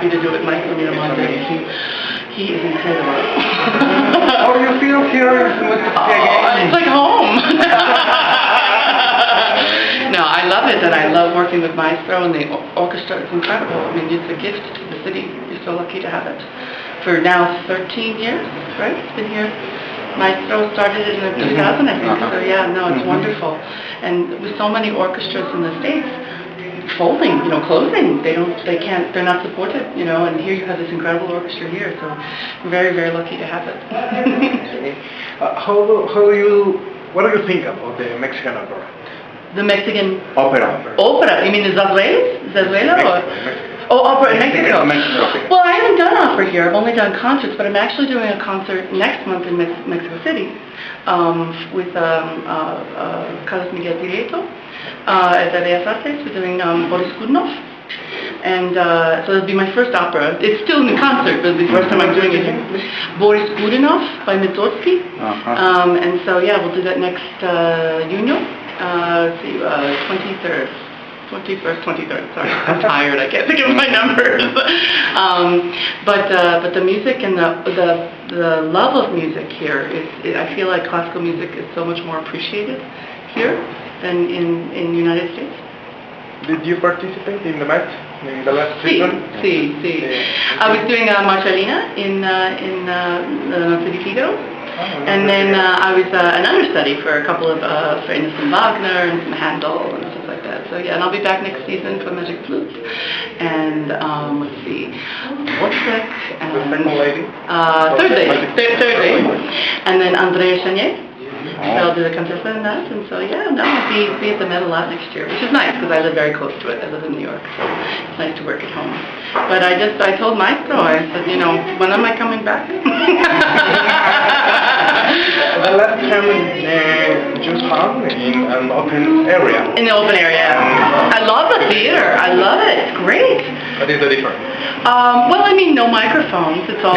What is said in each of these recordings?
happy to do it, Michael. You know, Monday. He is incredible. How do you feel here in again? It's like home. No, I love it, and I love working with Maestro and the orchestra. It's incredible. I mean, it's a gift to the city. You're so lucky to have it. For now 13 years, right? It's been here. Maestro started it in 2000, I think. So yeah, no, it's wonderful. And with so many orchestras in the States, folding, closing, they're not supported, and here you have this incredible orchestra here, so I'm very, very lucky to have it. What do you think about the Mexican opera? The Mexican opera? You mean the Zarzuela? Opera in Mexico. Well, I haven't done opera here. I've only done concerts, but I'm actually doing a concert next month in Mexico City with Carlos Miguel Prieto at the Bellas Artes. We're doing Boris Godunov. And so it'll be my first opera. It's still in the concert, but it's the first time I'm doing it here. Boris Godunov by Mussorgsky. And so, yeah, we'll do that next Junio, 21st, 23rd, sorry, I'm tired, I can't think of my numbers. But the music and the love of music here, I feel like classical music is so much more appreciated here than in the United States. Did you participate in the match in the last season? Sí. I was doing Marcellina in Notte di Figaro. And then I was an understudy for a couple of, for Innocent Wagner and some Handel and stuff like that. So yeah, and I'll be back next season for Magic Flute. And let's see, Wozzeck and Thursday. And then Andrea Chenier. So I'll do the Contessa in that, and so yeah, no, I'll be at the Met a lot next year, which is nice because I live very close to it. I live in New York, so it's nice to work at home. But I told Maestro, I said, when am I coming back? The last time you sang in an open area. In the open area. I love the theater. I love it. It's great. What is the difference? Well, I mean, no microphones. It's all.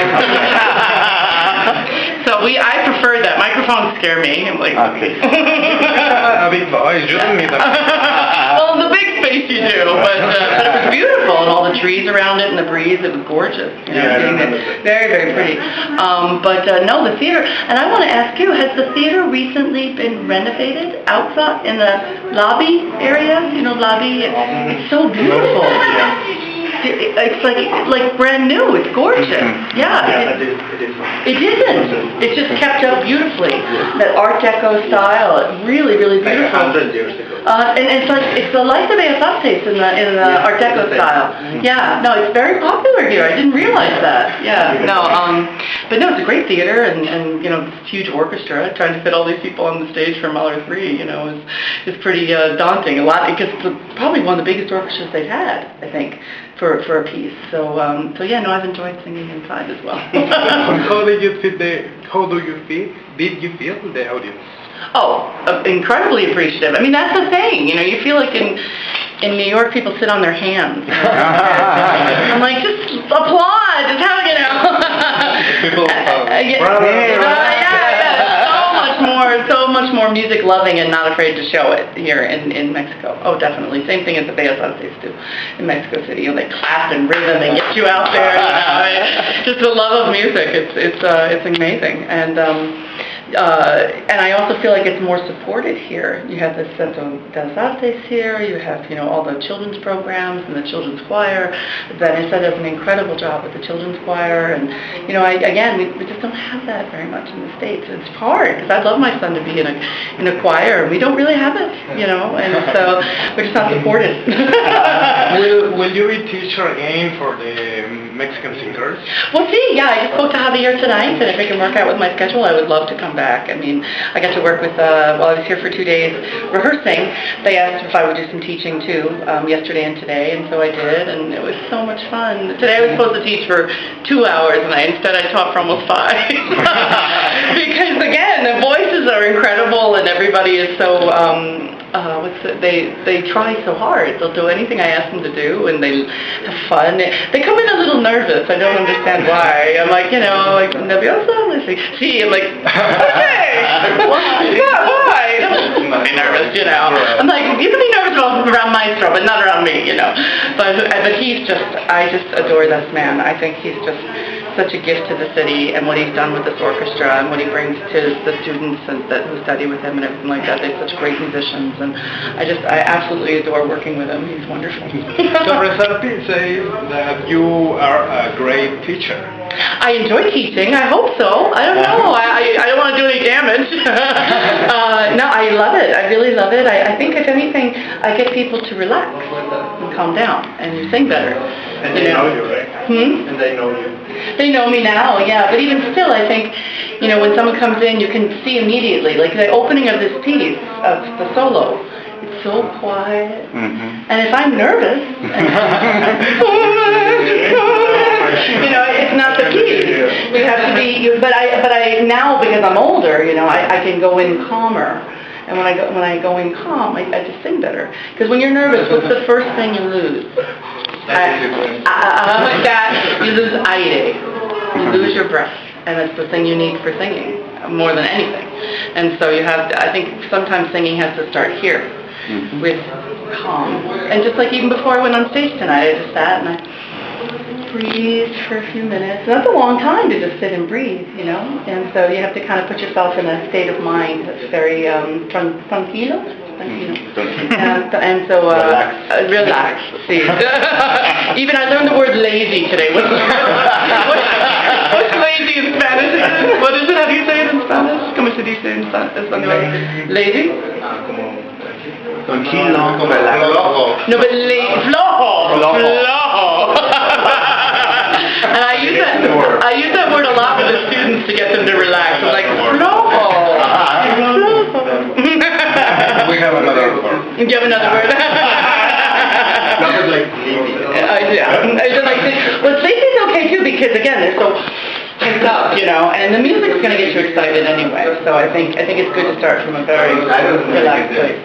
So I prefer that. Microphones scare me. I'm like, okay. A big boy, you don't need them. Well, the big space you do, but it was beautiful, and all the trees around it, and the breeze. It was gorgeous. Very, very pretty. But no, the theater. And I want to ask you: has the theater recently been renovated outside in the lobby area? Lobby. It's so beautiful. It's like brand new. It's gorgeous. Yeah. It isn't. It's just kept up beautifully. That Art Deco style. It's really, really beautiful. Like 100 years ago. And it's like the Bellas Artes in the Art Deco style. Yeah. No, it's very popular here. I didn't realize that. Yeah. No. But no, it's a great theater and this huge orchestra. Trying to fit all these people on the stage for Mahler 3, is pretty daunting. A lot because it's probably one of the biggest orchestras they've had, I think. For a piece, so yeah, no, I've enjoyed singing inside as well. How did you feel the audience? Oh, incredibly appreciative. I mean, that's the thing, you feel like in New York people sit on their hands. I'm like, just applaud, just have People so much more music loving and not afraid to show it here in Mexico. Oh, definitely. Same thing as the Bellas Artes do in Mexico City. They clap and rhythm and get you out there. Just the love of music. It's amazing. And I also feel like it's more supported here. You have the Centro Bellas Artes here. You have all the children's programs and the children's choir. Vanessa does an incredible job with the children's choir. And we just don't have that very much in the States. It's hard because I'd love my son to be in a choir. We don't really have it, and so we're just not supported. Will you be teacher again for the Mexican singers? We'll see. Yeah, I just spoke to Javier tonight, and if I can work out with my schedule, I would love to come back. I mean, I got to work with, while I was here for 2 days rehearsing, they asked if I would do some teaching too, yesterday and today, and so I did, and it was so much fun. Today I was supposed to teach for 2 hours, and instead I taught for almost 5. Because again, the voices are incredible, and everybody is so, they try so hard. They'll do anything I ask them to do, and they have fun. They come in a little nervous. I don't understand why. I'm like, nervioso? See, I'm like, okay, why? be nervous, you know. I'm like, you can be nervous around Maestro, but not around me, you know. But he's just, I just adore this man. I think he's just such a gift to the city, and what he's done with this orchestra, and what he brings to the students and who study with him and everything like that. They're such great musicians, and I absolutely adore working with him. He's wonderful. So Reserpi says that you are a great teacher. I enjoy teaching. I hope so. I don't know. I don't want to do any damage. No, I love it. I really love it. I think if anything, I get people to relax and calm down and sing better. And they know you, right? And they know you. They know me now, yeah. But even still, I think, you know, when someone comes in, you can see immediately, like the opening of this piece, of the solo, it's so quiet. And if I'm nervous, you know, it's not the key. You have to be. But I now, because I'm older, you know, I can go in calmer. And when I go in calm, I just sing better. Because when you're nervous, what's the first thing you lose? You lose aire. You lose your breath, and that's the thing you need for singing more than anything. And so you have to, I think sometimes singing has to start here with calm. And just like even before I went on stage tonight, I just sat and I breathed for a few minutes. And that's a long time to just sit and breathe, you know. And so you have to kind of put yourself in a state of mind that's very tranquilo. And so relax. See. Even I learned the word lazy today. What's lazy in Spanish? What is it? How do you say it in Spanish? ¿Cómo se dice en español? Lazy? Tranquilo. No, but flojo. And I use that word a lot with the students to get them to relax. I'm like, flojo. We have another word. You have another word? Not like lazy. Well, lazy is okay too, because again, they're so pent up, you know, and the music's going to get you excited anyway. So I think it's good to start from a very relaxed place.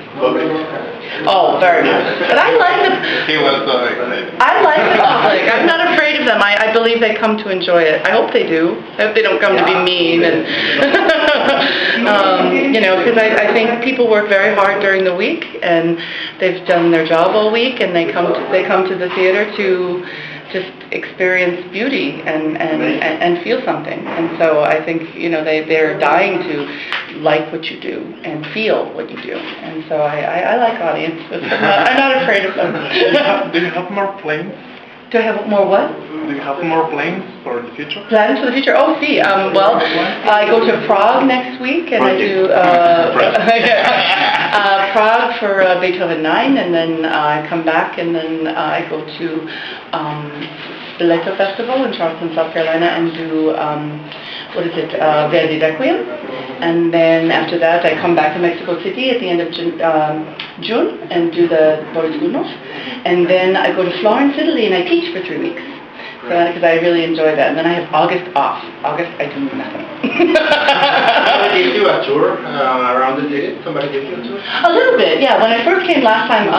Oh, very much. But I like the. He was so excited. I like the public. I'm not afraid of them. I believe they come to enjoy it. I hope they do. I hope they don't come to be mean and. You know, because I think people work very hard during the week, and they've done their job all week, and they come to the theater to just experience beauty and feel something. And so I think, you know, they're dying to like what you do and feel what you do. And so I like audiences. I'm not afraid of them. Do you have more planes? Do I have more what? Do you have more planes for the future? Plans for the future? Oh, see. Well, I go to Prague next week, and I do Prague for Beethoven 9, and then I come back, and then I go to the Leto Festival in Charleston, South Carolina, and do Verdi Requiem. And then after that, I come back to Mexico City at the end of June and do the Boris Godunov. And then I go to Florence, Italy, and I teach for 3 weeks. Because I really enjoy that. And then I have August off. August, I do nothing. Somebody gave you a tour around the city? Somebody gave you a tour? A little bit, yeah. When I first came last time,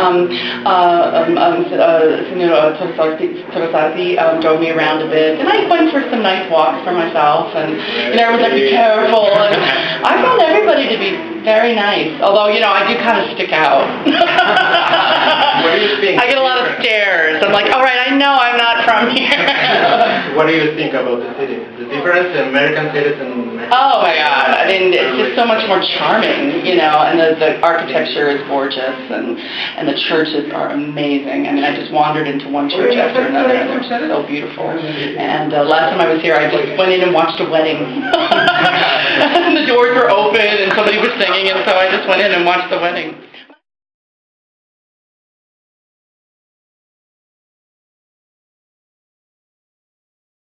Senor Torosati drove me around a bit. And I went for some nice walks for myself. And you know, everyone's like, be careful. And I found everybody to be very nice. Although, you know, I do kind of stick out. What do you think? I get a lot of stares. I'm like, all right, I know I'm not from here. What do you think about the city? The difference in American cities and Mexico? Oh my God! I mean, it's just so much more charming, you know. And the architecture is gorgeous, and the churches are amazing. I mean, I just wandered into one church after another, and they're so beautiful. And last time I was here, I just went in and watched a wedding. And the doors were open, and somebody was singing, and so I just went in and watched the wedding.